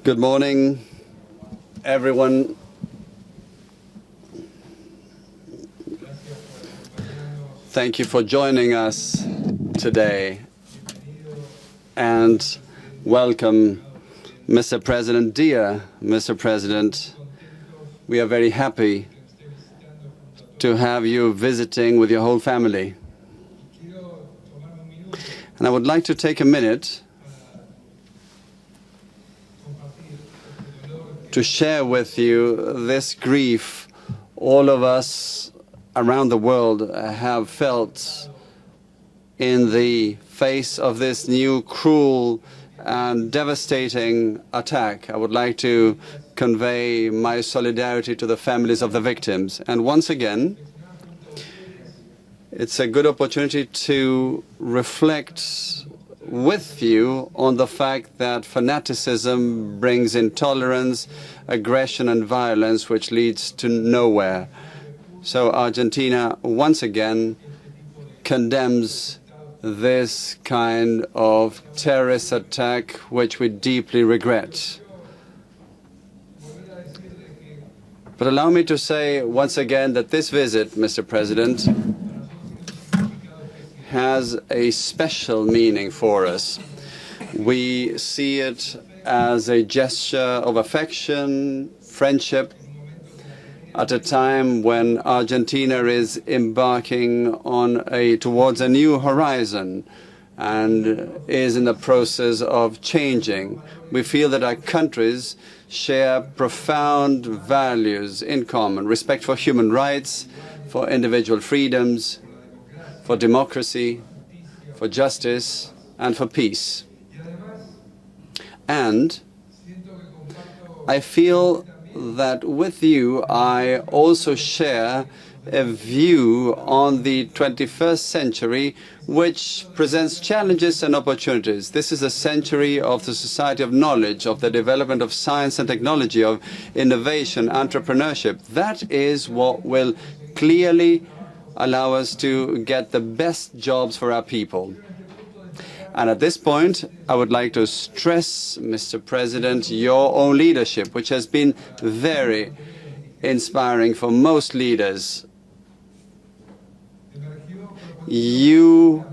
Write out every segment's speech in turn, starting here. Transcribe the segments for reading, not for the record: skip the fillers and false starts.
Good morning, everyone. Thank you for joining us today, and welcome, Mr. President. Dear Mr. President, we are very happy to have you visiting with your whole family. And I would like to take a minute to share with you this grief all of us around the world have felt in the face of this new cruel and devastating attack. I would like to convey my solidarity to the families of the victims. And once again, it's a good opportunity to reflect with you on the fact that fanaticism brings intolerance, aggression, and violence, which leads to nowhere. So Argentina once again condemns this kind of terrorist attack, which we deeply regret. But allow me to say once again that this visit, Mr. President, has a special meaning for us. We see it as a gesture of affection, friendship, at a time when Argentina is embarking on towards a new horizon and is in the process of changing. We feel that our countries share profound values in common: respect for human rights, for individual freedoms, for democracy, for justice, and for peace. And I feel that with you I also share a view on the 21st century which presents challenges and opportunities. This is a century of the society of knowledge, of the development of science and technology, of innovation, entrepreneurship. That is what will clearly allow us to get the best jobs for our people. And at this point, I would like to stress, Mr. President, your own leadership, which has been very inspiring for most leaders. You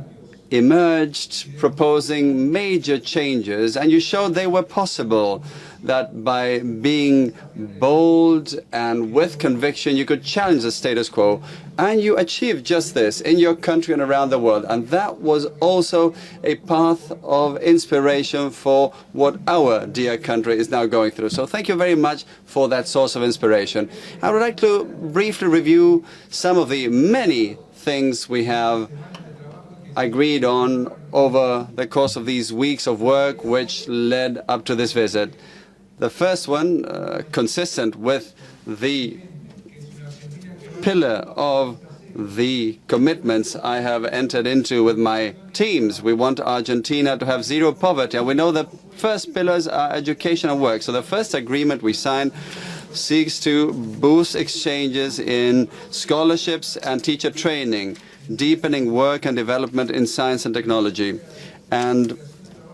emerged proposing major changes, and you showed they were possible, that by being bold and with conviction, you could challenge the status quo. And you achieved just this in your country and around the world. And that was also a path of inspiration for what our dear country is now going through. So thank you very much for that source of inspiration. I would like to briefly review some of the many things we have agreed on over the course of these weeks of work which led up to this visit. The first one, consistent with the pillar of the commitments I have entered into with my teams. We want Argentina to have zero poverty, and we know the first pillars are education and work. So the first agreement we signed seeks to boost exchanges in scholarships and teacher training, deepening work and development in science and technology. And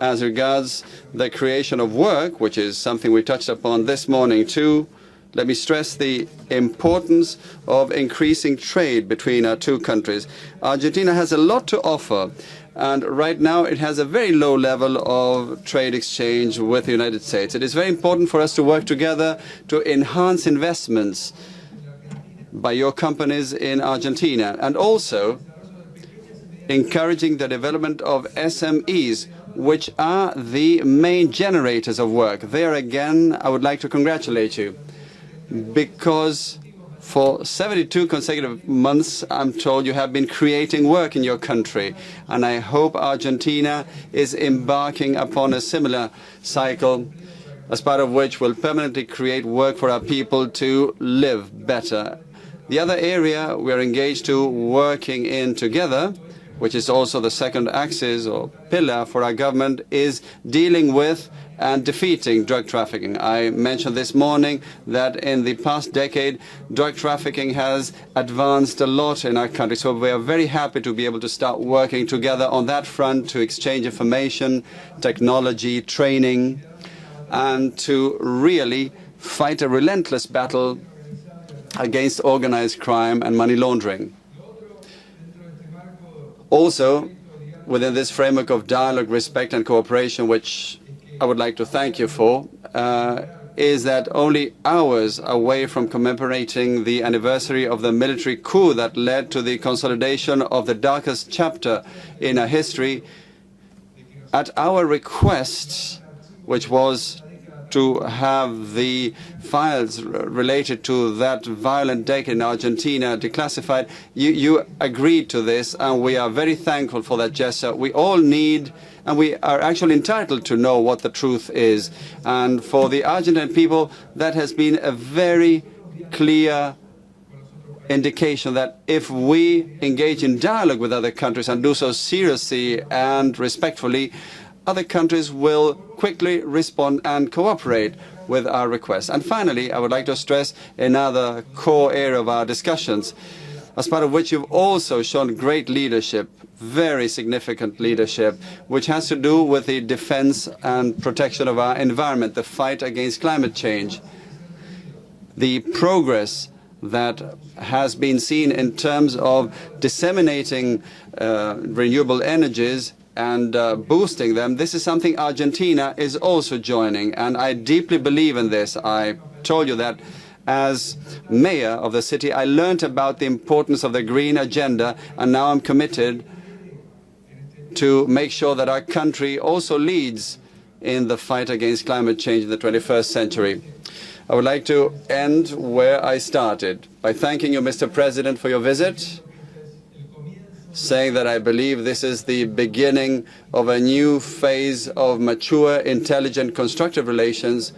as regards the creation of work, which is something we touched upon this morning too, let me stress the importance of increasing trade between our two countries. Argentina has a lot to offer, and right now it has a very low level of trade exchange with the United States. It is very important for us to work together to enhance investments by your companies in Argentina, and also encouraging the development of SMEs, which are the main generators of work. There again, I would like to congratulate you, because for 72 consecutive months, I'm told you have been creating work in your country. And I hope Argentina is embarking upon a similar cycle, as part of which will permanently create work for our people to live better. The other area we are engaged to working in together, which is also the second axis or pillar for our government, is dealing with and defeating drug trafficking. I mentioned this morning that in the past decade, drug trafficking has advanced a lot in our country. So we are very happy to be able to start working together on that front to exchange information, technology, training, and to really fight a relentless battle against organized crime and money laundering. Also, within this framework of dialogue, respect and cooperation, which I would like to thank you for, is that only hours away from commemorating the anniversary of the military coup that led to the consolidation of the darkest chapter in our history, at our request, which was to have the files related to that violent decade in Argentina declassified, you agreed to this, and we are very thankful for that gesture. We all need, and we are actually entitled to know what the truth is. And for the Argentine people, that has been a very clear indication that if we engage in dialogue with other countries and do so seriously and respectfully, other countries will quickly respond and cooperate with our requests. And finally, I would like to stress another core area of our discussions, as part of which you've also shown great leadership, very significant leadership, which has to do with the defense and protection of our environment, the fight against climate change. The progress that has been seen in terms of disseminating renewable energies and boosting them, this is something Argentina is also joining, and I deeply believe in this. I told you that as mayor of the city, I learned about the importance of the green agenda, and now I'm committed to make sure that our country also leads in the fight against climate change in the 21st century. I would like to end where I started, by thanking you, Mr. President, for your visit, saying that I believe this is the beginning of a new phase of mature, intelligent, constructive relations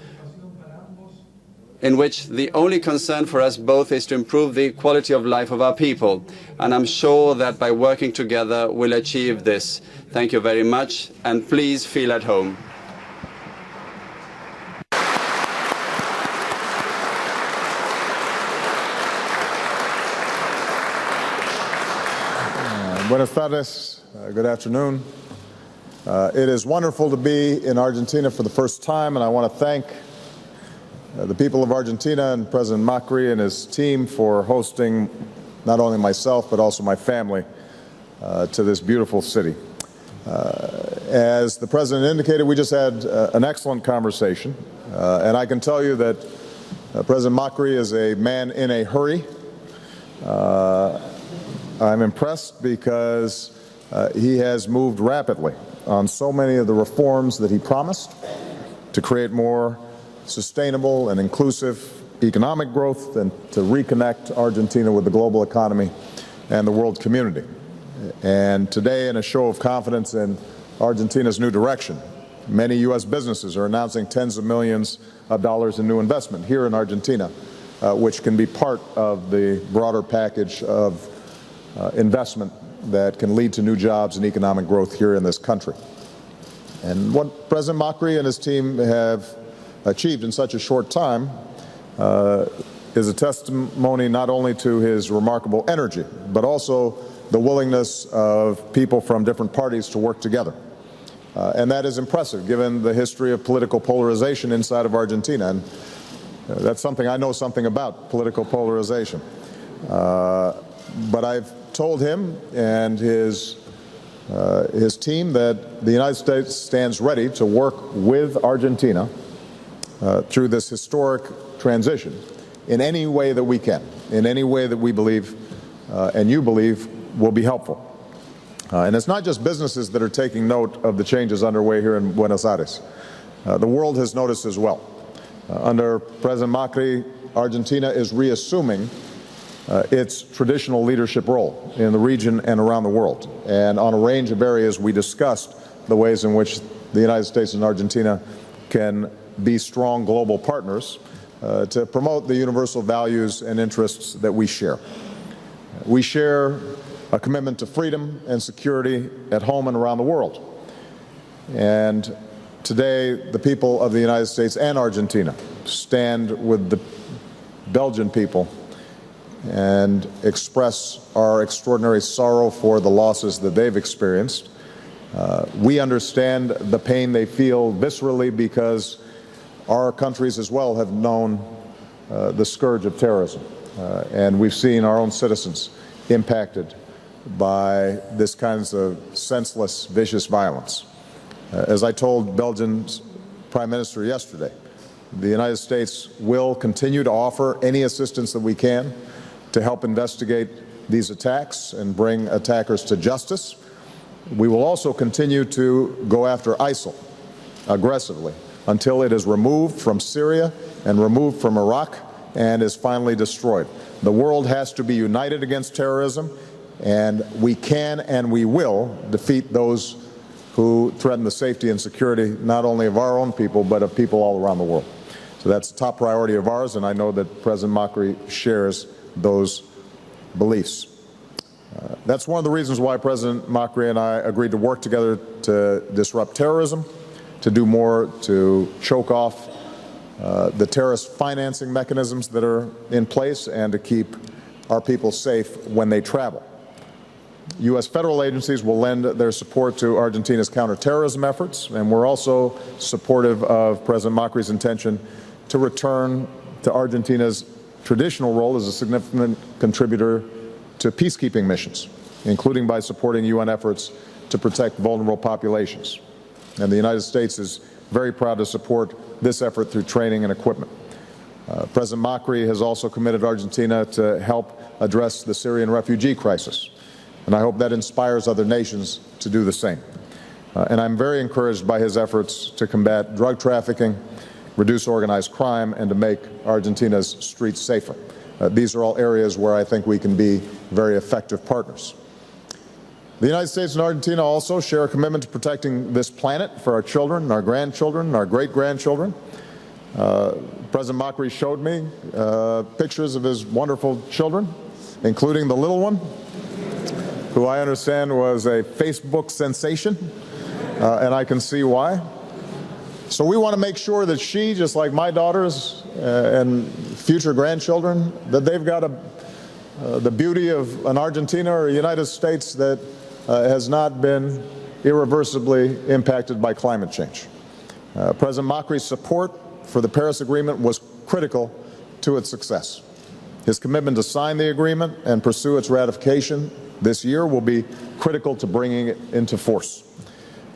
in which the only concern for us both is to improve the quality of life of our people. And I'm sure that by working together, we'll achieve this. Thank you very much, and please feel at home. Buenas tardes. Good afternoon. It is wonderful to be in Argentina for the first time, and I want to thank the people of Argentina and President Macri and his team for hosting not only myself but also my family to this beautiful city. As the President indicated, we just had an excellent conversation, and I can tell you that President Macri is a man in a hurry. I'm impressed because he has moved rapidly on so many of the reforms that he promised to create more sustainable and inclusive economic growth and to reconnect Argentina with the global economy and the world community. And today, in a show of confidence in Argentina's new direction, many U.S. businesses are announcing tens of millions of dollars in new investment here in Argentina, which can be part of the broader package of investment that can lead to new jobs and economic growth here in this country. And what President Macri and his team have achieved in such a short time is a testimony not only to his remarkable energy, but also the willingness of people from different parties to work together. And that is impressive, given the history of political polarization inside of Argentina. And that's something I know something about, political polarization. But I've told him and his team that the United States stands ready to work with Argentina through this historic transition in any way that we can, in any way that we believe and you believe will be helpful. And it's not just businesses that are taking note of the changes underway here in Buenos Aires. The world has noticed as well. Under President Macri, Argentina is reassuming its traditional leadership role in the region and around the world. And on a range of areas, we discussed the ways in which the United States and Argentina can be strong global partners to promote the universal values and interests that we share. We share a commitment to freedom and security at home and around the world. And today, the people of the United States and Argentina stand with the Belgian people and express our extraordinary sorrow for the losses that they've experienced. We understand the pain they feel viscerally because our countries as well have known the scourge of terrorism, and we've seen our own citizens impacted by this kinds of senseless, vicious violence. As I told Belgium's Prime Minister yesterday, the United States will continue to offer any assistance that we can to help investigate these attacks and bring attackers to justice. We will also continue to go after ISIL aggressively until it is removed from Syria and removed from Iraq and is finally destroyed. The world has to be united against terrorism, and we can and we will defeat those who threaten the safety and security not only of our own people but of people all around the world. So that's a top priority of ours, and I know that President Macri shares those beliefs. That's one of the reasons why President Macri and I agreed to work together to disrupt terrorism, to do more to choke off the terrorist financing mechanisms that are in place, and to keep our people safe when they travel. U.S. federal agencies will lend their support to Argentina's counterterrorism efforts, and we're also supportive of President Macri's intention to return to Argentina's traditional role as a significant contributor to peacekeeping missions, including by supporting UN efforts to protect vulnerable populations. And the United States is very proud to support this effort through training and equipment. President Macri has also committed Argentina to help address the Syrian refugee crisis, and I hope that inspires other nations to do the same. And I'm very encouraged by his efforts to combat drug trafficking, reduce organized crime, and to make Argentina's streets safer. These are all areas where I think we can be very effective partners. The United States and Argentina also share a commitment to protecting this planet for our children, our grandchildren, our great-grandchildren. President Macri showed me pictures of his wonderful children, including the little one, who I understand was a Facebook sensation, and I can see why. So we want to make sure that she, just like my daughters and future grandchildren, that they've got the beauty of an Argentina or a United States that has not been irreversibly impacted by climate change. President Macri's support for the Paris Agreement was critical to its success. His commitment to sign the agreement and pursue its ratification this year will be critical to bringing it into force.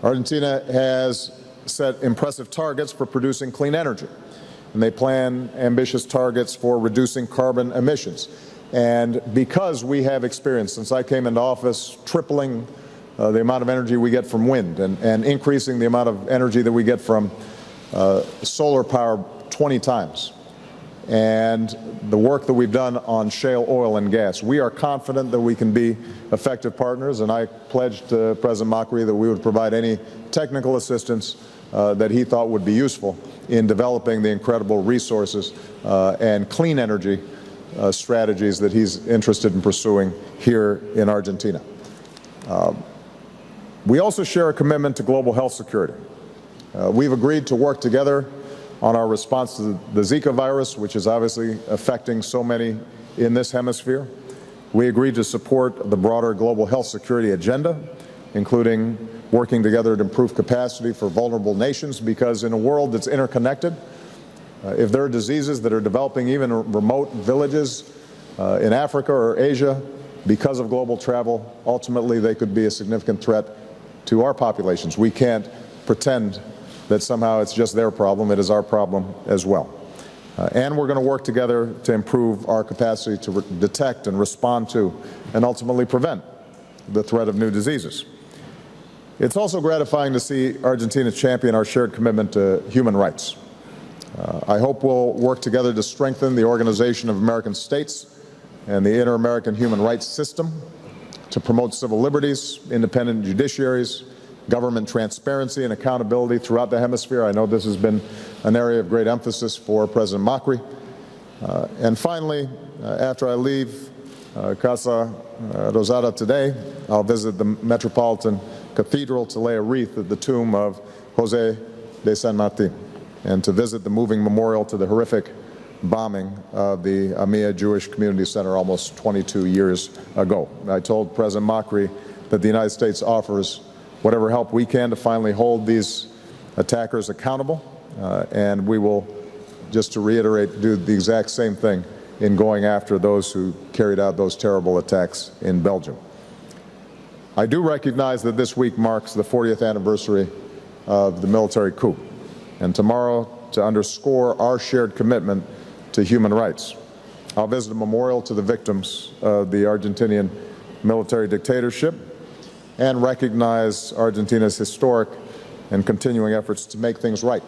Argentina has set impressive targets for producing clean energy, and they plan ambitious targets for reducing carbon emissions. And because we have experience, since I came into office, tripling the amount of energy we get from wind and increasing the amount of energy that we get from solar power 20 times, and the work that we've done on shale oil and gas, we are confident that we can be effective partners, and I pledged to President Macri that we would provide any technical assistance that he thought would be useful in developing the incredible resources and clean energy strategies that he's interested in pursuing here in Argentina. We also share a commitment to global health security. We've agreed to work together on our response to the Zika virus, which is obviously affecting so many in this hemisphere. We agreed to support the broader global health security agenda, including working together to improve capacity for vulnerable nations, because in a world that's interconnected, if there are diseases that are developing even in remote villages in Africa or Asia because of global travel, ultimately they could be a significant threat to our populations. We can't pretend that somehow it's just their problem. It is our problem as well. And we're going to work together to improve our capacity to detect and respond to and ultimately prevent the threat of new diseases. It's also gratifying to see Argentina champion our shared commitment to human rights. I hope we'll work together to strengthen the Organization of American States and the Inter-American Human Rights System to promote civil liberties, independent judiciaries, government transparency and accountability throughout the hemisphere. I know this has been an area of great emphasis for President Macri. And finally, after I leave Casa Rosada today, I'll visit the Metropolitan Cathedral to lay a wreath at the tomb of José de San Martín and to visit the moving memorial to the horrific bombing of the Amia Jewish Community Center almost 22 years ago. I told President Macri that the United States offers whatever help we can to finally hold these attackers accountable and we will, just to reiterate, do the exact same thing in going after those who carried out those terrible attacks in Belgium. I do recognize that this week marks the 40th anniversary of the military coup, and tomorrow, to underscore our shared commitment to human rights, I'll visit a memorial to the victims of the Argentinian military dictatorship and recognize Argentina's historic and continuing efforts to make things right,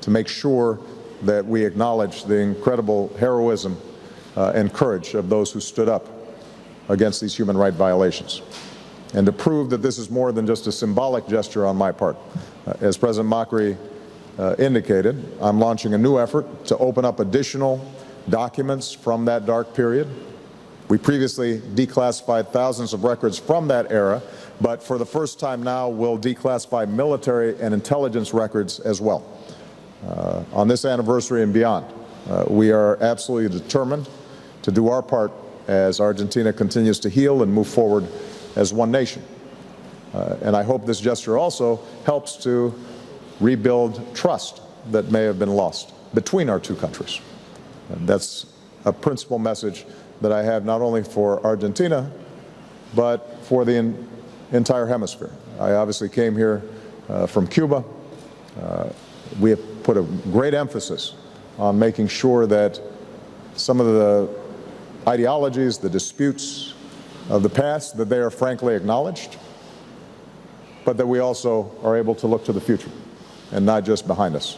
to make sure that we acknowledge the incredible heroism and courage of those who stood up against these human rights violations, and to prove that this is more than just a symbolic gesture on my part. As President Macri indicated, I'm launching a new effort to open up additional documents from that dark period. We previously declassified thousands of records from that era, but for the first time now we'll declassify military and intelligence records as well. On this anniversary and beyond, we are absolutely determined to do our part as Argentina continues to heal and move forward as one nation. And I hope this gesture also helps to rebuild trust that may have been lost between our two countries. And that's a principal message that I have not only for Argentina, but for the entire hemisphere. I obviously came here from Cuba. We have put a great emphasis on making sure that some of the ideologies, the disputes of the past, that they are frankly acknowledged, but that we also are able to look to the future and not just behind us.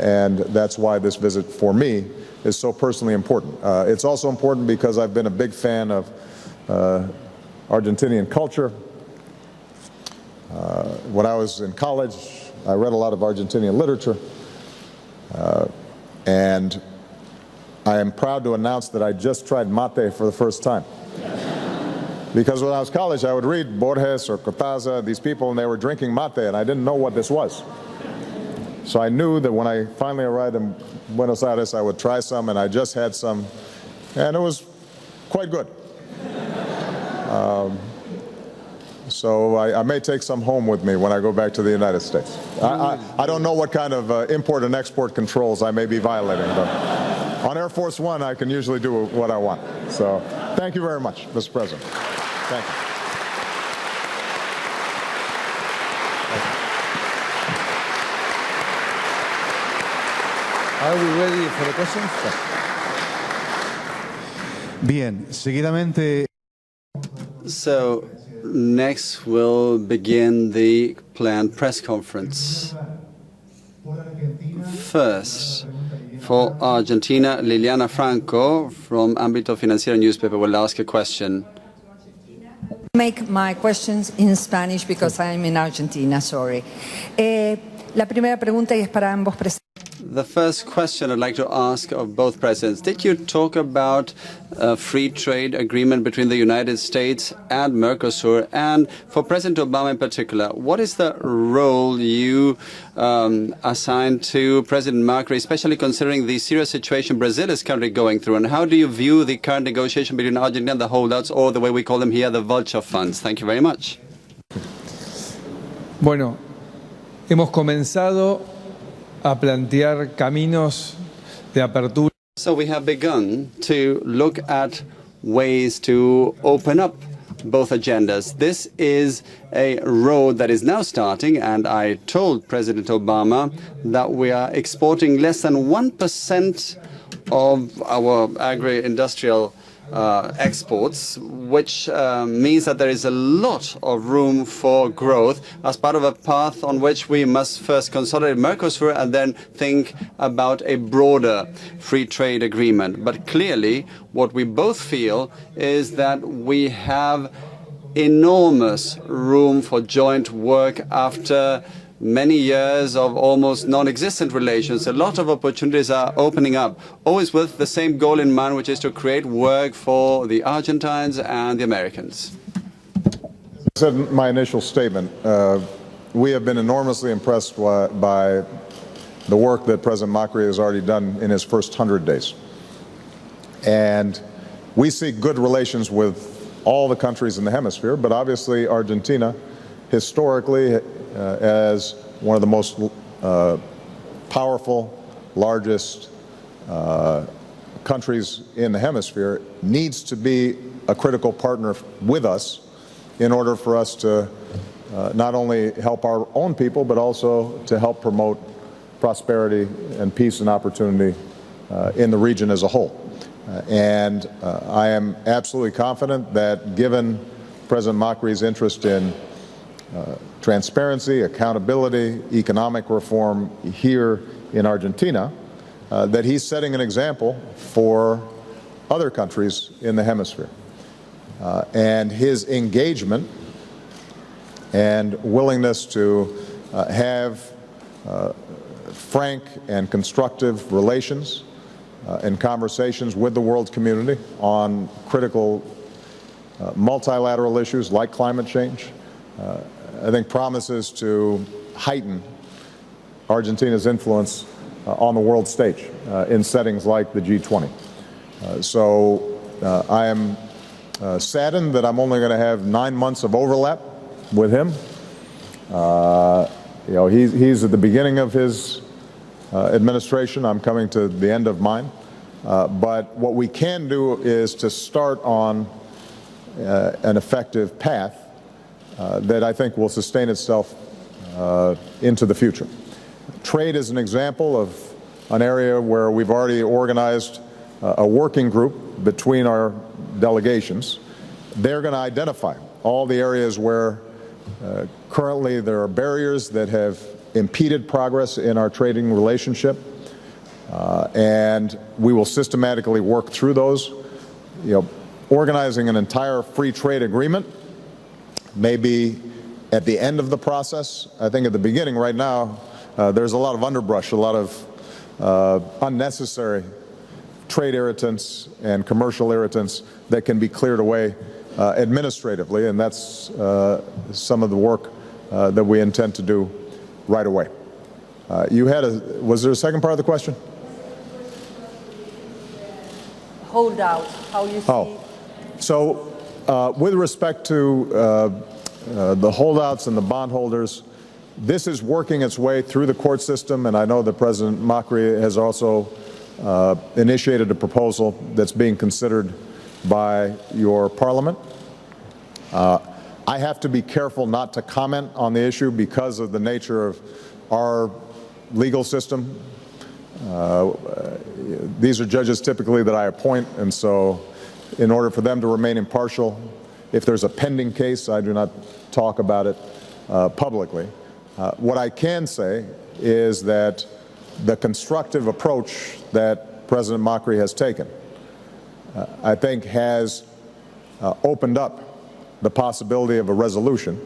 And that's why this visit for me is so personally important. It's also important because I've been a big fan of Argentinian culture. When I was in college, I read a lot of Argentinian literature, and I am proud to announce that I just tried mate for the first time. Because when I was in college, I would read Borges or Cortázar, these people, and they were drinking mate, and I didn't know what this was. So I knew that when I finally arrived in Buenos Aires, I would try some, and I just had some, and it was quite good. So I may take some home with me when I go back to the United States. I don't know what kind of import and export controls I may be violating, but on Air Force One, I can usually do what I want. So thank you very much, Mr. President. Thank you. Are we ready for the questions? Bien, seguidamente. So next we'll begin the planned press conference. First, for Argentina, Liliana Franco from Ámbito Financiero newspaper will ask a question. Make my questions in Spanish because I'm in Argentina, sorry. La primera pregunta y es para ambos presidentes. The first question I'd like to ask of both presidents. Did you talk about a free trade agreement between the United States and Mercosur? And for President Obama in particular, what is the role you assigned to President Macri, especially considering the serious situation Brazil is currently going through? And how do you view the current negotiation between Argentina and the holdouts, or the way we call them here, the vulture funds? Thank you very much. Bueno, hemos comenzado a plantear caminos de apertura. So we have begun to look at ways to open up both agendas. This is a road that is now starting, and I told President Obama that we are exporting less than 1% of our agri-industrial exports, which means that there is a lot of room for growth as part of a path on which we must first consolidate Mercosur and then think about a broader free trade agreement. But clearly, what we both feel is that we have enormous room for joint work after many years of almost non-existent relations. A lot of opportunities are opening up, always with the same goal in mind, which is to create work for the Argentines and the Americans. I said in my initial statement, we have been enormously impressed by the work that President Macri has already done in his first 100 days. And we see good relations with all the countries in the hemisphere, but obviously Argentina, historically, as one of the most powerful, largest countries in the hemisphere, needs to be a critical partner with us in order for us to not only help our own people, but also to help promote prosperity and peace and opportunity in the region as a whole. And I am absolutely confident that given President Macri's interest in transparency, accountability, economic reform here in Argentina, that he's setting an example for other countries in the hemisphere. And his engagement and willingness to have frank and constructive relations and conversations with the world community on critical multilateral issues like climate change, I think promises to heighten Argentina's influence on the world stage in settings like the G20. So I am saddened that I'm only going to have 9 months of overlap with him. He's at the beginning of his administration. I'm coming to the end of mine. But what we can do is to start on an effective path that I think will sustain itself into the future. Trade is an example of an area where we've already organized a working group between our delegations. They're going to identify all the areas where currently there are barriers that have impeded progress in our trading relationship, and we will systematically work through those. Organizing an entire free trade agreement may be at the end of the process. I think at the beginning right now, there's a lot of underbrush, a lot of unnecessary trade irritants and commercial irritants that can be cleared away administratively, and that's some of the work that we intend to do right away. Was there a second part of the question? Hold out, how you see. So with respect to the holdouts and the bondholders, this is working its way through the court system, and I know that President Macri has also initiated a proposal that's being considered by your parliament. I have to be careful not to comment on the issue because of the nature of our legal system. These are judges typically that I appoint, and so in order for them to remain impartial, if there's a pending case, I do not talk about it publicly. What I can say is that the constructive approach that President Macri has taken, I think, has opened up the possibility of a resolution,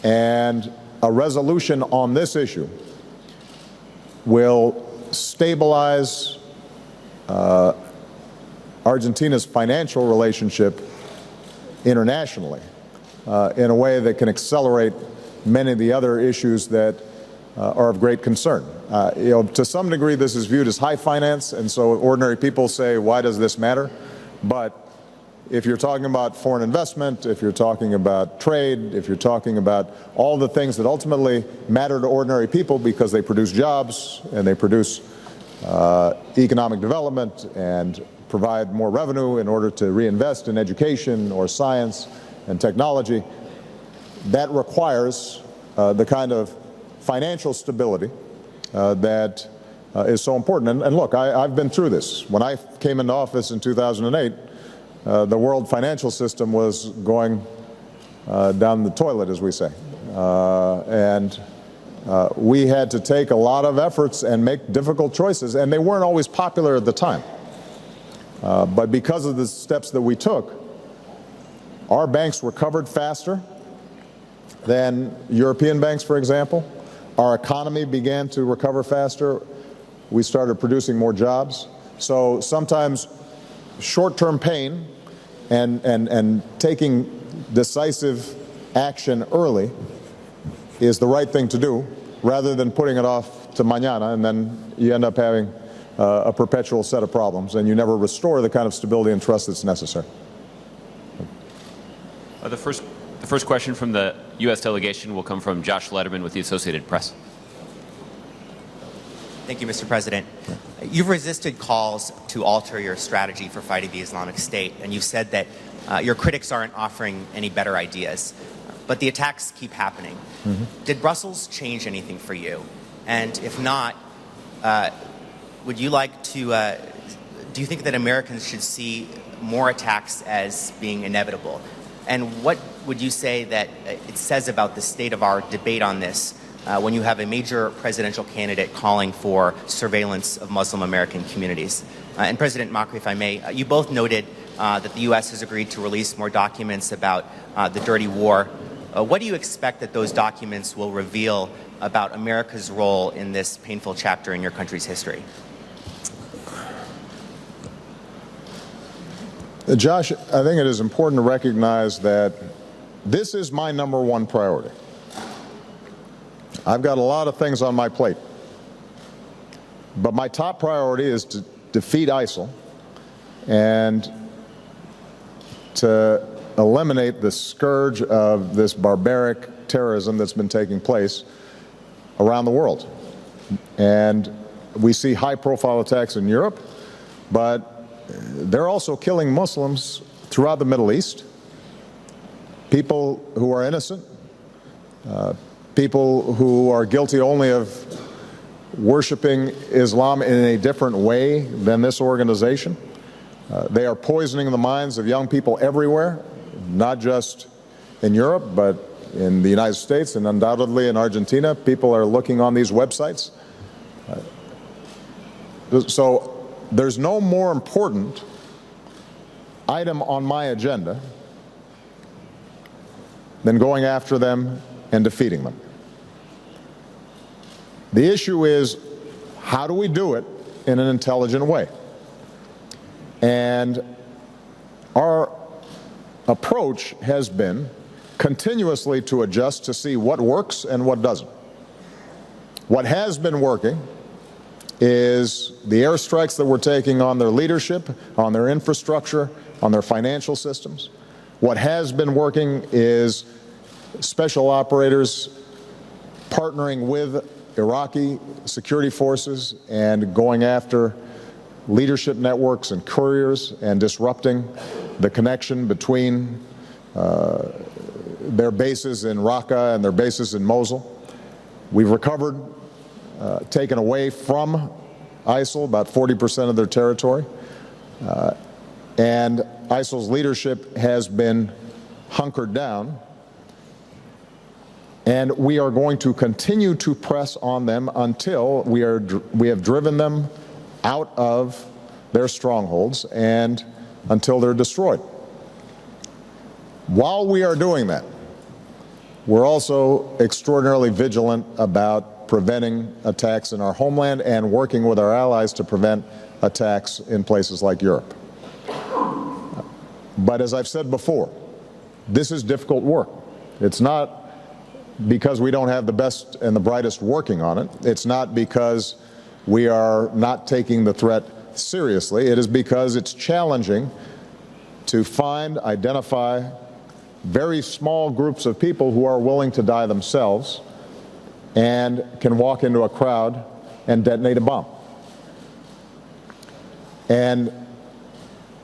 and a resolution on this issue will stabilize Argentina's financial relationship internationally in a way that can accelerate many of the other issues that are of great concern. To some degree, this is viewed as high finance, and so ordinary people say, why does this matter? But if you're talking about foreign investment, if you're talking about trade, if you're talking about all the things that ultimately matter to ordinary people because they produce jobs and they produce economic development and provide more revenue in order to reinvest in education or science and technology, that requires the kind of financial stability that is so important. And look, I've been through this. When I came into office in 2008, the world financial system was going down the toilet, as we say. We had to take a lot of efforts and make difficult choices, and they weren't always popular at the time. But because of the steps that we took, our banks recovered faster than European banks, for example. Our economy began to recover faster. We started producing more jobs. So sometimes short-term pain and taking decisive action early is the right thing to do, rather than putting it off to mañana, and then you end up having a perpetual set of problems, and you never restore the kind of stability and trust that's necessary. The first question from the U.S. delegation will come from Josh Letterman with the Associated Press. Thank you, Mr. President. You've resisted calls to alter your strategy for fighting the Islamic State, and you've said that your critics aren't offering any better ideas. But the attacks keep happening. Did Brussels change anything for you? And if not, would you like to, do you think that Americans should see more attacks as being inevitable? And what would you say that it says about the state of our debate on this when you have a major presidential candidate calling for surveillance of Muslim American communities? And President Macri, if I may, you both noted that the U.S. has agreed to release more documents about the dirty war. What do you expect that those documents will reveal about America's role in this painful chapter in your country's history? Josh, I think it is important to recognize that this is my number one priority. I've got a lot of things on my plate, but my top priority is to defeat ISIL and to eliminate the scourge of this barbaric terrorism that's been taking place around the world. And we see high-profile attacks in Europe, but they're also killing Muslims throughout the Middle East, people who are innocent, people who are guilty only of worshiping Islam in a different way than this organization. They are poisoning the minds of young people everywhere, not just in Europe, but in the United States and undoubtedly in Argentina. People are looking on these websites. So there's no more important item on my agenda than going after them and defeating them. The issue is, how do we do it in an intelligent way? And our approach has been continuously to adjust to see what works and what doesn't. What has been working is the airstrikes that we're taking on their leadership, on their infrastructure, on their financial systems. What has been working is special operators partnering with Iraqi security forces and going after leadership networks and couriers and disrupting the connection between their bases in Raqqa and their bases in Mosul. We've recovered, taken away from ISIL about 40% of their territory, and ISIL's leadership has been hunkered down, and we are going to continue to press on them until we have driven them out of their strongholds and until they're destroyed. While we are doing that, we're also extraordinarily vigilant about preventing attacks in our homeland and working with our allies to prevent attacks in places like Europe. But as I've said before, this is difficult work. It's not because we don't have the best and the brightest working on it. It's not because we are not taking the threat seriously. It is because it's challenging to find, identify very small groups of people who are willing to die themselves and can walk into a crowd and detonate a bomb. And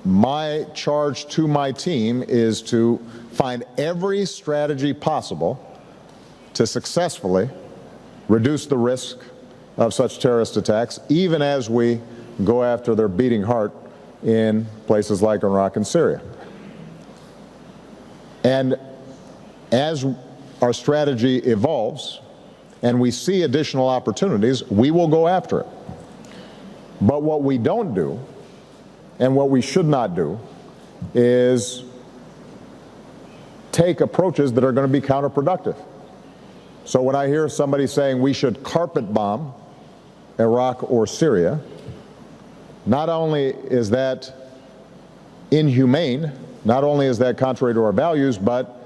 my charge to my team is to find every strategy possible to successfully reduce the risk of such terrorist attacks, even as we go after their beating heart in places like Iraq and Syria. And as our strategy evolves and we see additional opportunities, we will go after it. But what we don't do, and what we should not do, is take approaches that are going to be counterproductive. So when I hear somebody saying we should carpet bomb Iraq or Syria, not only is that inhumane, not only is that contrary to our values, but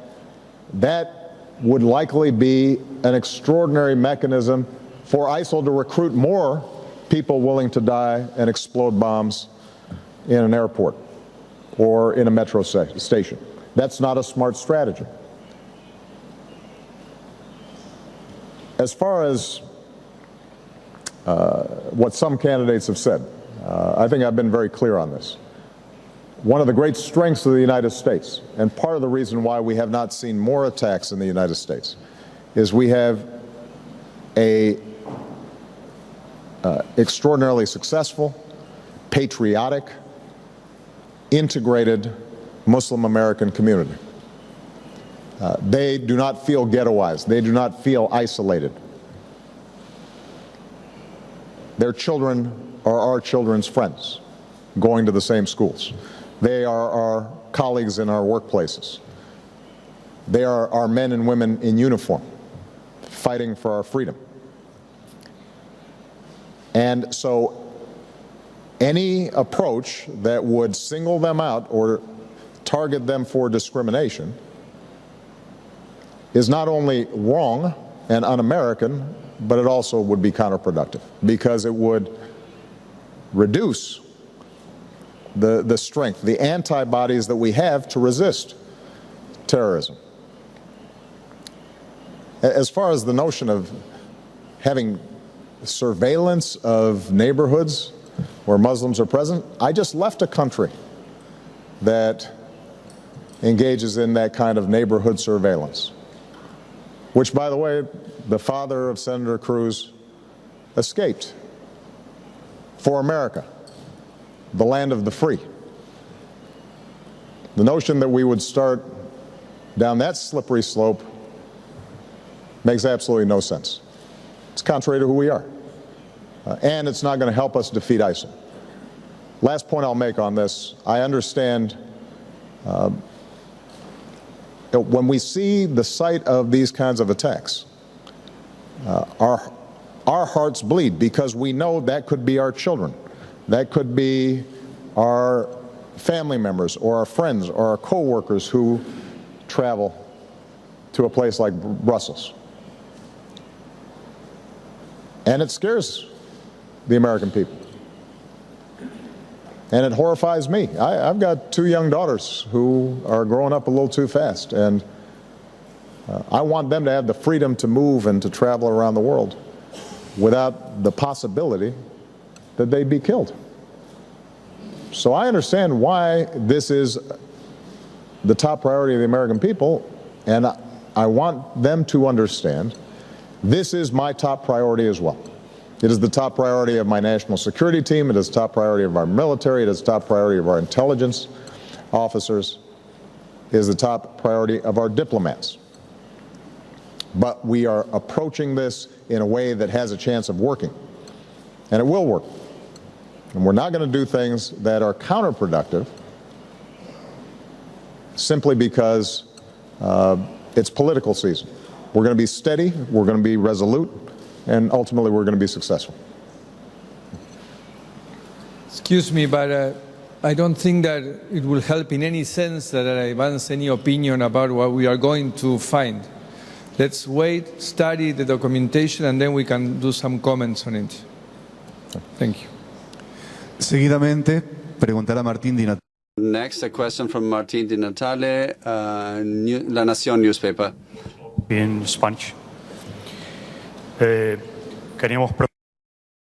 that would likely be an extraordinary mechanism for ISIL to recruit more people willing to die and explode bombs in an airport or in a metro station. That's not a smart strategy. As far as what some candidates have said. I think I've been very clear on this. One of the great strengths of the United States, and part of the reason why we have not seen more attacks in the United States, is we have a extraordinarily successful, patriotic, integrated Muslim American community. They do not feel ghettoized. They do not feel isolated. Their children are our children's friends, going to the same schools. They are our colleagues in our workplaces. They are our men and women in uniform, fighting for our freedom. And so any approach that would single them out or target them for discrimination is not only wrong and un-American, but it also would be counterproductive, because it would reduce the strength, the antibodies that we have to resist terrorism. As far as the notion of having surveillance of neighborhoods where Muslims are present, I just left a country that engages in that kind of neighborhood surveillance, which, by the way, the father of Senator Cruz escaped for America, the land of the free. The notion that we would start down that slippery slope makes absolutely no sense. It's contrary to who we are. And it's not going to help us defeat ISIL. Last point I'll make on this, I understand when we see the sight of these kinds of attacks, our hearts bleed, because we know that could be our children. That could be our family members or our friends or our co-workers who travel to a place like Brussels. And it scares the American people. And it horrifies me. I've got two young daughters who are growing up a little too fast, and I want them to have the freedom to move and to travel around the world without the possibility that they'd be killed. So I understand why this is the top priority of the American people, and I want them to understand this is my top priority as well. It is the top priority of my national security team. It is the top priority of our military. It is the top priority of our intelligence officers. It is the top priority of our diplomats. But we are approaching this in a way that has a chance of working. And it will work. And we're not going to do things that are counterproductive simply because it's political season. We're going to be steady. We're going to be resolute. And ultimately, we're going to be successful. Excuse me, but I don't think that it will help in any sense that I advance any opinion about what we are going to find. Let's wait, study the documentation, and then we can do some comments on it. Thank you. Seguidamente, preguntará Martín Di Natale. Next, a question from Martín Di Natale, La Nación newspaper. In Spanish. We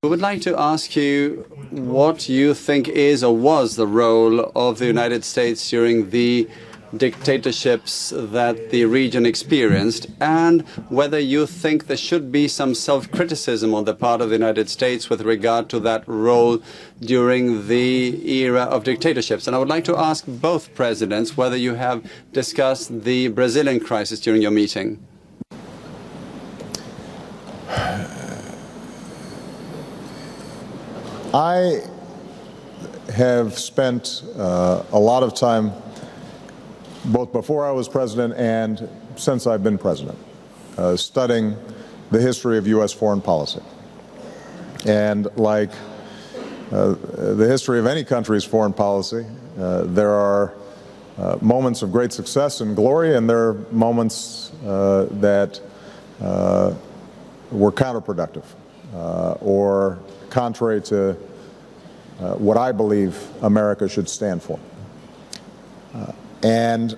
would like to ask you what you think is or was the role of the United States during the dictatorships that the region experienced, and whether you think there should be some self-criticism on the part of the United States with regard to that role during the era of dictatorships. And I would like to ask both presidents whether you have discussed the Brazilian crisis during your meeting. I have spent a lot of time, both before I was president and since I've been president, studying the history of U.S. foreign policy. And like the history of any country's foreign policy, there are moments of great success and glory, and there are moments that were counterproductive or contrary to what I believe America should stand for. And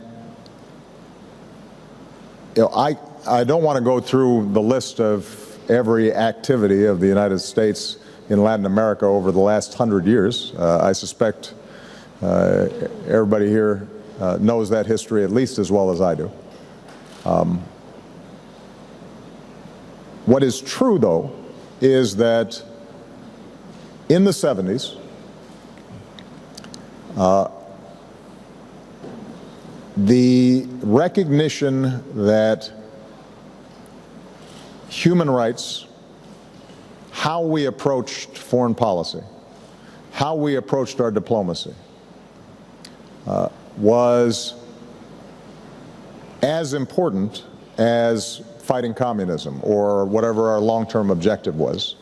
you know, I don't want to go through the list of every activity of the United States in Latin America over the last 100 years. I suspect everybody here knows that history at least as well as I do. What is true, though, is that in the 70s, the recognition that human rights, how we approached foreign policy, how we approached our diplomacy, was as important as fighting communism or whatever our long-term objective was,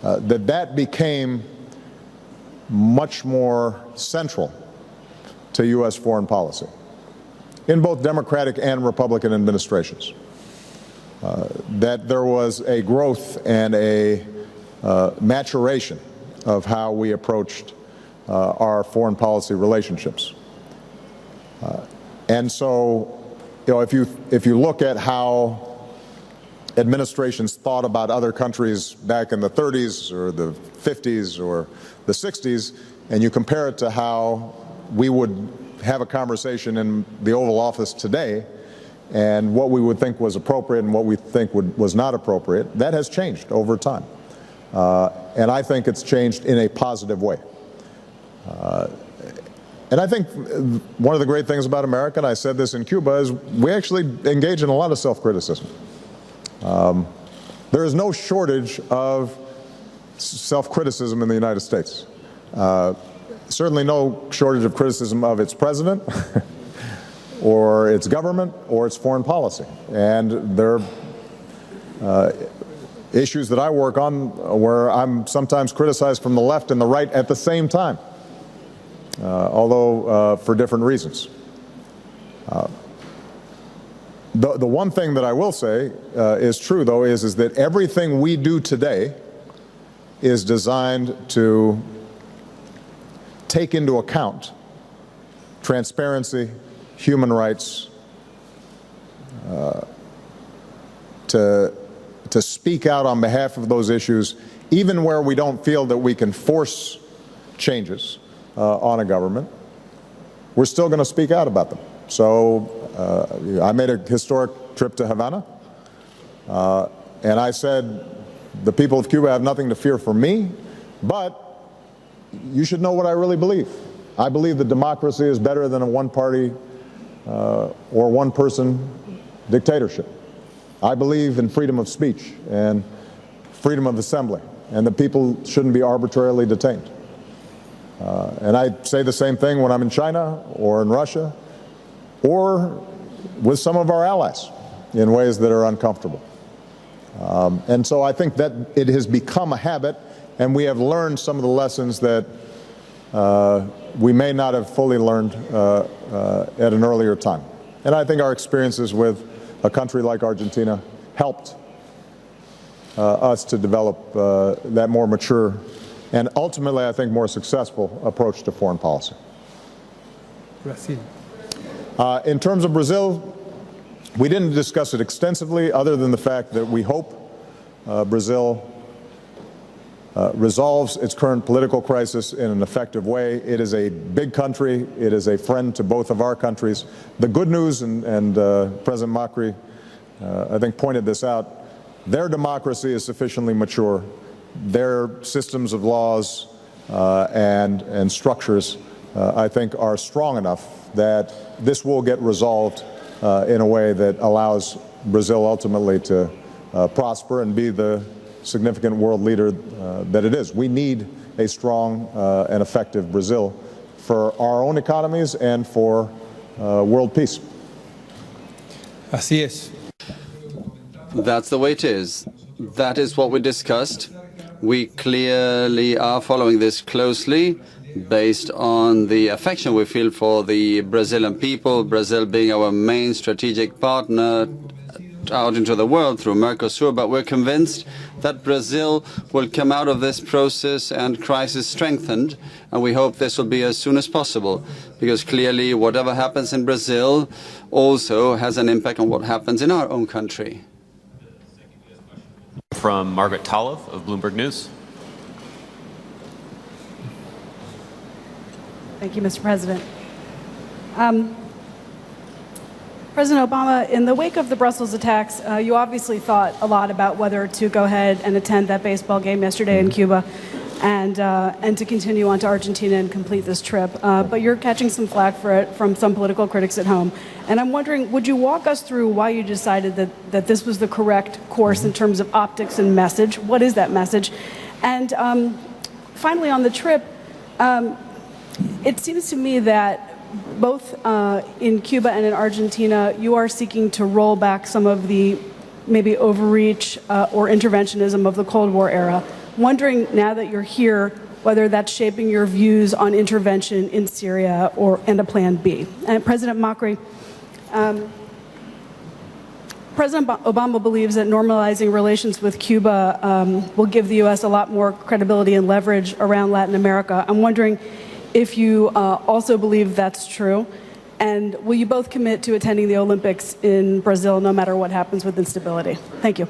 that became much more central to U.S. foreign policy in both Democratic and Republican administrations. That there was a growth and a maturation of how we approached our foreign policy relationships. And so, if you look at how administrations thought about other countries back in the 30s or the 50s or the 60s, and you compare it to how we would have a conversation in the Oval Office today, and what we would think was appropriate and what we think was not appropriate, that has changed over time. And I think it's changed in a positive way. And I think one of the great things about America, and I said this in Cuba, is we actually engage in a lot of self-criticism. There is no shortage of self-criticism in the United States. Certainly no shortage of criticism of its president or its government or its foreign policy. And there are issues that I work on where I'm sometimes criticized from the left and the right at the same time, although for different reasons. The one thing that I will say is true, though, is that everything we do today is designed to take into account transparency, human rights, to speak out on behalf of those issues, even where we don't feel that we can force changes on a government. We're still going to speak out about them. So I made a historic trip to Havana, and I said, the people of Cuba have nothing to fear from me, but you should know what I really believe. I believe that democracy is better than a one-party or one-person dictatorship. I believe in freedom of speech and freedom of assembly, and that people shouldn't be arbitrarily detained. And I say the same thing when I'm in China or in Russia or with some of our allies in ways that are uncomfortable. And so I think that it has become a habit, and we have learned some of the lessons that we may not have fully learned at an earlier time. And I think our experiences with a country like Argentina helped us to develop that more mature and ultimately, I think, more successful approach to foreign policy. Brazil. In terms of Brazil, we didn't discuss it extensively, other than the fact that we hope Brazil resolves its current political crisis in an effective way. It is a big country. It is a friend to both of our countries. The good news, and President Macri, I think, pointed this out, their democracy is sufficiently mature. Their systems of laws and structures, I think, are strong enough that this will get resolved in a way that allows Brazil ultimately to prosper and be the significant world leader that it is. We need a strong and effective Brazil for our own economies and for world peace. Así es. That's the way it is. That is what we discussed. We clearly are following this closely based on the affection we feel for the Brazilian people, Brazil being our main strategic partner out into the world through Mercosur, but we're convinced that Brazil will come out of this process and crisis strengthened, and we hope this will be as soon as possible, because clearly whatever happens in Brazil also has an impact on what happens in our own country. from Margaret Talev of Bloomberg News. Thank you, Mr. President. President Obama, in the wake of the Brussels attacks, you obviously thought a lot about whether to go ahead and attend that baseball game yesterday in Cuba and to continue on to Argentina and complete this trip. But you're catching some flack for it from some political critics at home. And I'm wondering, would you walk us through why you decided that this was the correct course in terms of optics and message? What is that message? And finally, on the trip, it seems to me that both in Cuba and in Argentina, you are seeking to roll back some of the maybe overreach or interventionism of the Cold War era. Wondering now that you're here, whether that's shaping your views on intervention in Syria and a plan B. And President Macri, President Obama believes that normalizing relations with Cuba will give the U.S. a lot more credibility and leverage around Latin America. I'm wondering if you also believe that's true, and will you both commit to attending the Olympics in Brazil no matter what happens with instability? Thank you.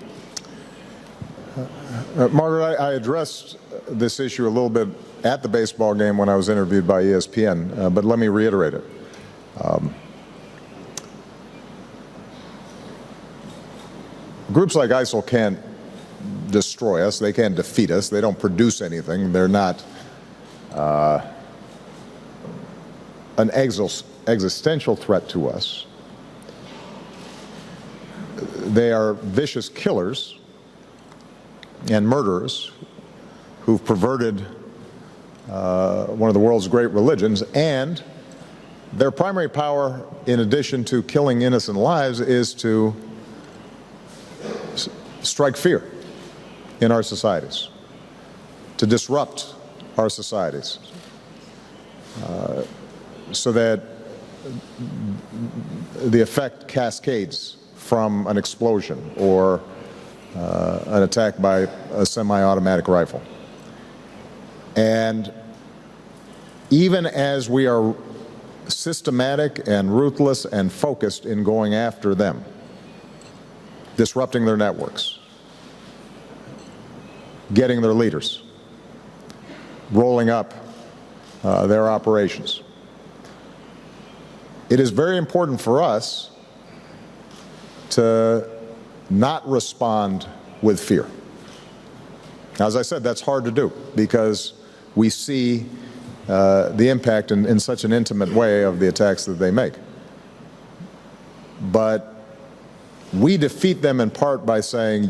Margaret, I addressed this issue a little bit at the baseball game when I was interviewed by ESPN, but let me reiterate it. Groups like ISIL can't destroy us. They can't defeat us. They don't produce anything. They're not an existential threat to us. They are vicious killers and murderers who've perverted one of the world's great religions, and their primary power, in addition to killing innocent lives, is to strike fear in our societies, to disrupt our societies, so that the effect cascades from an explosion or an attack by a semi-automatic rifle. And even as we are systematic and ruthless and focused in going after them, disrupting their networks, getting their leaders, rolling up their operations, it is very important for us to not respond with fear. As I said, that's hard to do because we see the impact in such an intimate way of the attacks that they make. But we defeat them in part by saying,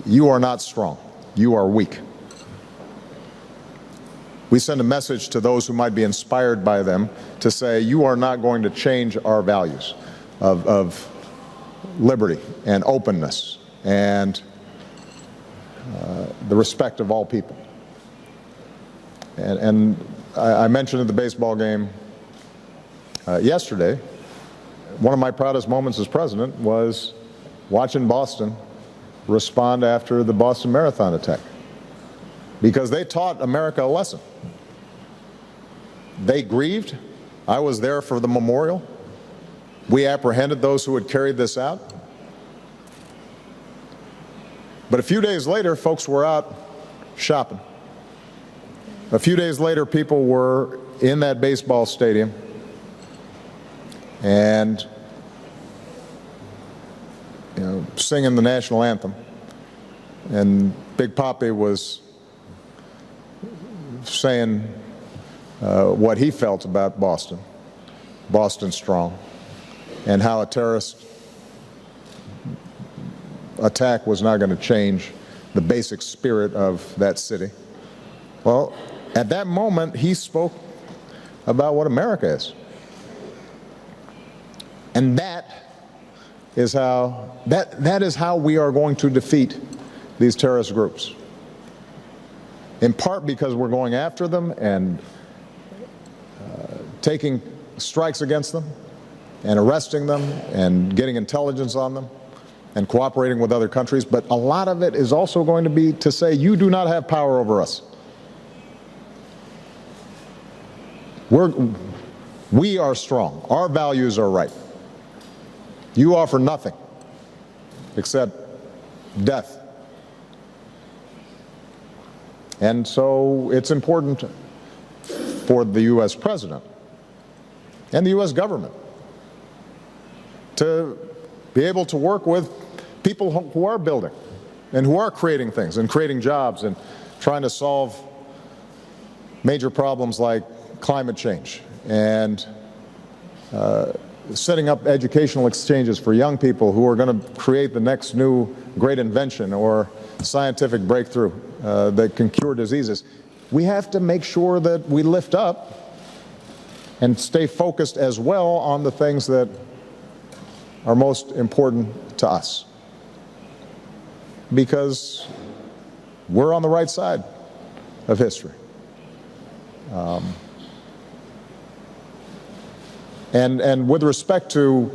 you are not strong, you are weak. We send a message to those who might be inspired by them to say, you are not going to change our values of liberty and openness and the respect of all people. And I mentioned at the baseball game yesterday, one of my proudest moments as president was watching Boston respond after the Boston Marathon attack, because they taught America a lesson. They grieved. I was there for the memorial. We apprehended those who had carried this out. But a few days later, folks were out shopping. A few days later, people were in that baseball stadium and singing the national anthem. And Big Papi was saying what he felt about Boston, Boston strong, and how a terrorist attack was not going to change the basic spirit of that city. Well, at that moment, he spoke about what America is. And that is how we are going to defeat these terrorist groups. In part because we're going after them and taking strikes against them and arresting them and getting intelligence on them and cooperating with other countries, but a lot of it is also going to be to say, you do not have power over us. We are strong. Our values are right. You offer nothing except death. And so it's important for the U.S. president and the U.S. government to be able to work with people who are building and who are creating things and creating jobs and trying to solve major problems like climate change and setting up educational exchanges for young people who are going to create the next new great invention or scientific breakthrough that can cure diseases. We have to make sure that we lift up and stay focused as well on the things that are most important to us, because we're on the right side of history. And with respect to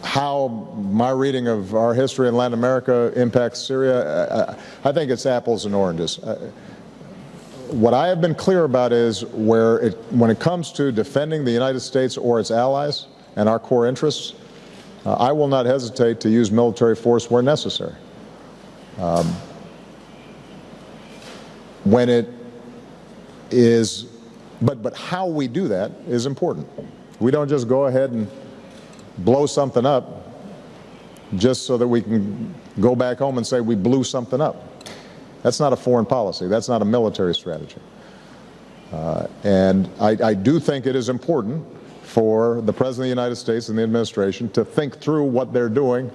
how my reading of our history in Latin America impacts Syria, I think it's apples and oranges. What I have been clear about is when it comes to defending the United States or its allies and our core interests, I will not hesitate to use military force where necessary. When it is, but how we do that is important. We don't just go ahead and blow something up just so that we can go back home and say we blew something up. That's not a foreign policy. That's not a military strategy. And I do think it is important for the President of the United States and the administration to think through what they're doing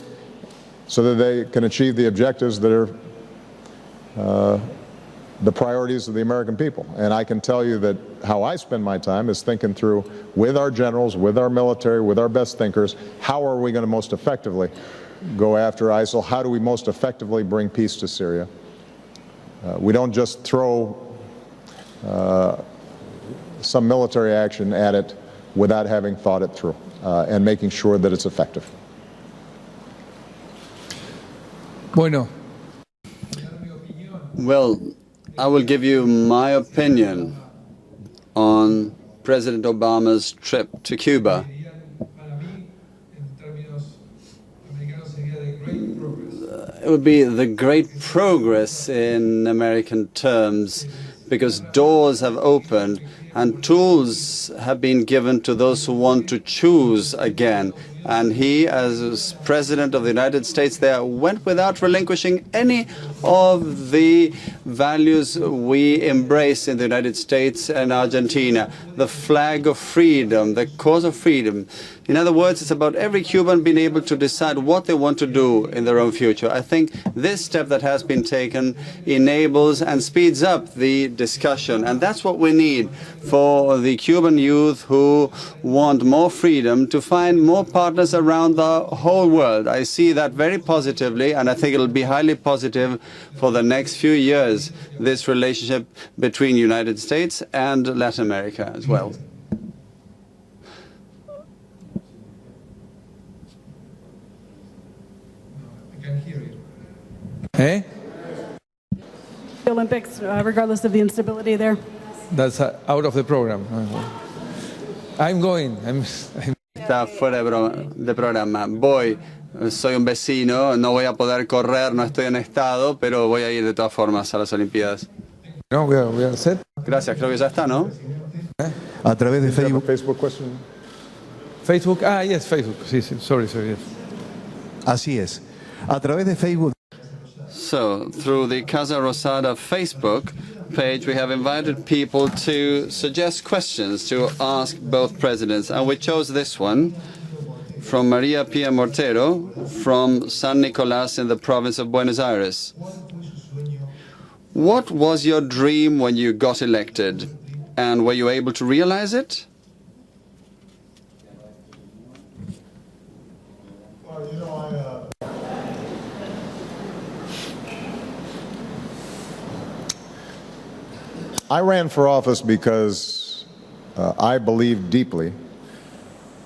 so that they can achieve the objectives that are the priorities of the American people. And I can tell you that how I spend my time is thinking through, with our generals, with our military, with our best thinkers, how are we going to most effectively go after ISIL? How do we most effectively bring peace to Syria? We don't just throw some military action at it without having thought it through and making sure that it's effective. Bueno. Well, I will give you my opinion on President Obama's trip to Cuba. It would be the great progress in American terms, because doors have opened and tools have been given to those who want to choose again. And he, as President of the United States there, went without relinquishing any of the values we embrace in the United States and Argentina. The flag of freedom, the cause of freedom. In other words, it's about every Cuban being able to decide what they want to do in their own future. I think this step that has been taken enables and speeds up the discussion. And that's what we need for the Cuban youth who want more freedom to find more partners around the whole world. I see that very positively, and I think it'll be highly positive for the next few years, this relationship between the United States and Latin America as well. Eh? The Olympics, regardless of the instability there. That's out of the program. I'm going. Está fuera de programa. Voy, soy un vecino, no voy a poder correr, no estoy en estado, pero voy a ir de todas formas a las Olimpiadas. No, we are set. Gracias, creo que ya está, ¿no? A través de Facebook. Facebook question? Facebook, yes, Facebook. Sí, sorry, yes. Así es. A través de Facebook. So, through the Casa Rosada Facebook page, we have invited people to suggest questions to ask both presidents. And we chose this one from Maria Pia Mortero from San Nicolás in the province of Buenos Aires. What was your dream when you got elected? And were you able to realize it? Well, you know, I ran for office because I believe deeply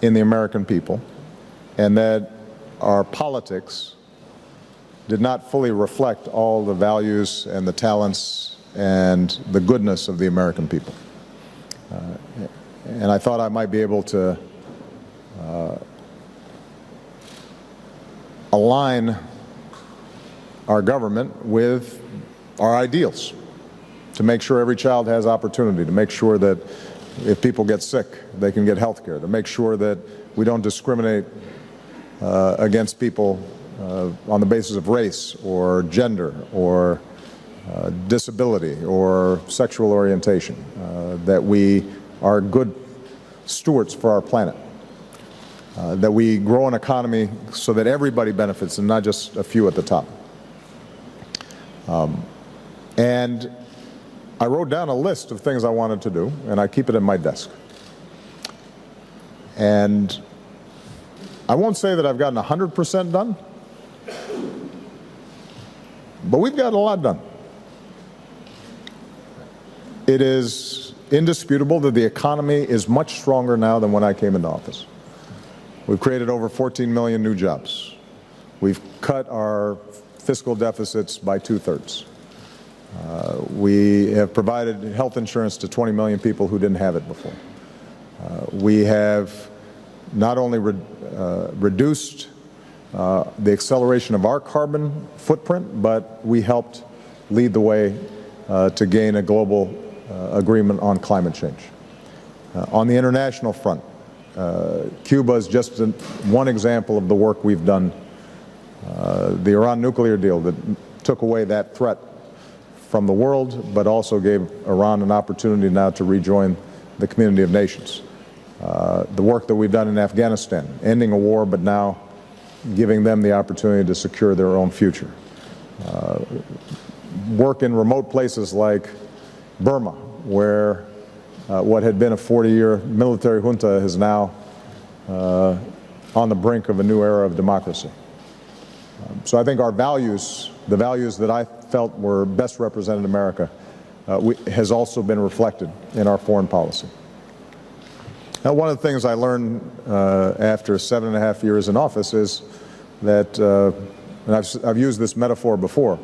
in the American people, and that our politics did not fully reflect all the values and the talents and the goodness of the American people. And I thought I might be able to align our government with our ideals, to make sure every child has opportunity, to make sure that if people get sick, they can get health care, to make sure that we don't discriminate against people on the basis of race or gender or disability or sexual orientation, that we are good stewards for our planet, that we grow an economy so that everybody benefits and not just a few at the top. And I wrote down a list of things I wanted to do, and I keep it in my desk. And I won't say that I've gotten 100% done, but we've gotten a lot done. It is indisputable that the economy is much stronger now than when I came into office. We've created over 14 million new jobs. We've cut our fiscal deficits by 2/3. We have provided health insurance to 20 million people who didn't have it before. We have not only reduced the acceleration of our carbon footprint, but we helped lead the way to gain a global agreement on climate change. On the international front, Cuba is just one example of the work we've done. The Iran nuclear deal that took away that threat from the world, but also gave Iran an opportunity now to rejoin the community of nations. The work that we've done in Afghanistan, ending a war, but now giving them the opportunity to secure their own future. Work in remote places like Burma, where what had been a 40-year military junta is now on the brink of a new era of democracy. So I think our values, the values that I felt were best represented in America, has also been reflected in our foreign policy. Now, one of the things I learned after 7.5 years in office is that, and I've used this metaphor before,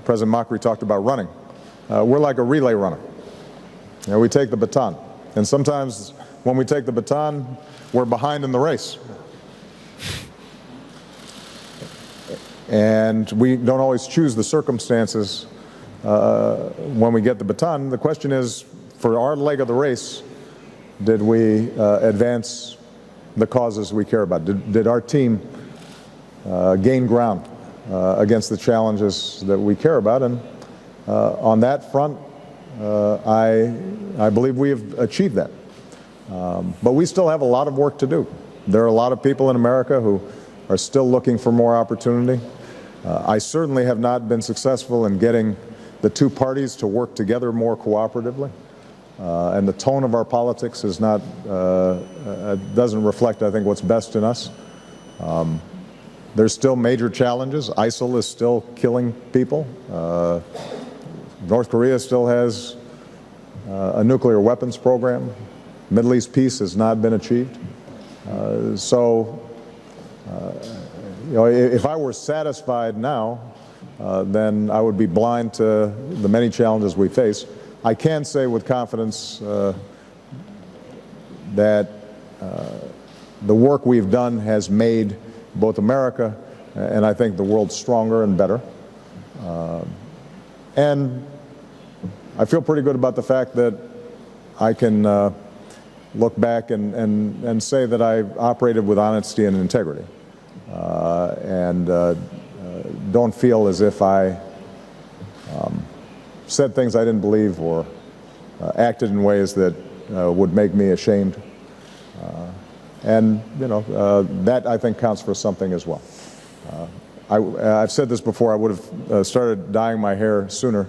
President Macri talked about running. We're like a relay runner. You know, we take the baton, and sometimes when we take the baton, we're behind in the race. And we don't always choose the circumstances when we get the baton. The question is, for our leg of the race, did we advance the causes we care about? Did our team gain ground against the challenges that we care about? And on that front, I believe we have achieved that. But we still have a lot of work to do. There are a lot of people in America who are still looking for more opportunity. I certainly have not been successful in getting the two parties to work together more cooperatively. And the tone of our politics is not, doesn't reflect, I think, what's best in us. There's still major challenges. ISIL is still killing people. North Korea still has a nuclear weapons program. Middle East peace has not been achieved. You know, if I were satisfied now, then I would be blind to the many challenges we face. I can say with confidence that the work we've done has made both America and I think the world stronger and better. And I feel pretty good about the fact that I can look back and say that I operated with honesty and integrity. And don't feel as if I said things I didn't believe or acted in ways that would make me ashamed. And, you know, that I think counts for something as well. I've said this before, I would have started dyeing my hair sooner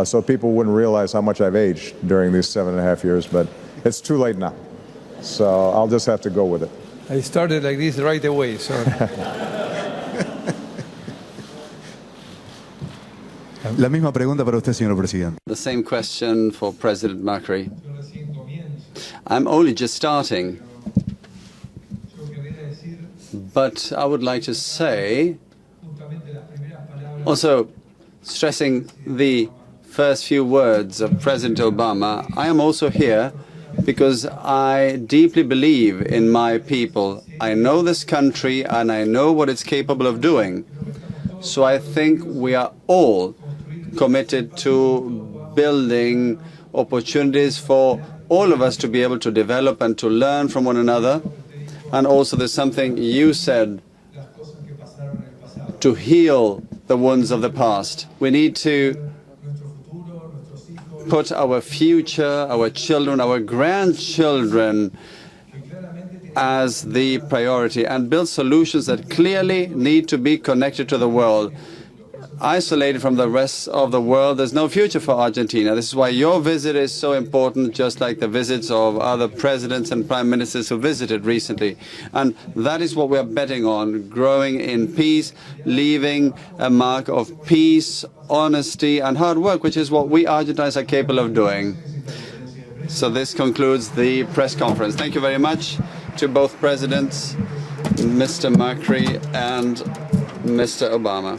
so people wouldn't realize how much I've aged during these 7.5 years, but it's too late now. So I'll just have to go with it. I started like this right away, so. La misma pregunta para usted, señor presidente. The same question for President Macri. I'm only just starting, but I would like to say, also stressing the first few words of President Obama, I am also here because I deeply believe in my people. I know this country and I know what it's capable of doing. So I think we are all committed to building opportunities for all of us to be able to develop and to learn from one another. And also there's something you said, to heal the wounds of the past. We need to put our future, our children, our grandchildren as the priority and build solutions that clearly need to be connected to the world. Isolated from the rest of the world, there's no future for Argentina. This is why your visit is so important, just like the visits of other presidents and prime ministers who visited recently. And that is what we are betting on, growing in peace, leaving a mark of peace, honesty, and hard work, which is what we Argentines are capable of doing. So this concludes the press conference. Thank you very much to both presidents, Mr. Macri and Mr. Obama.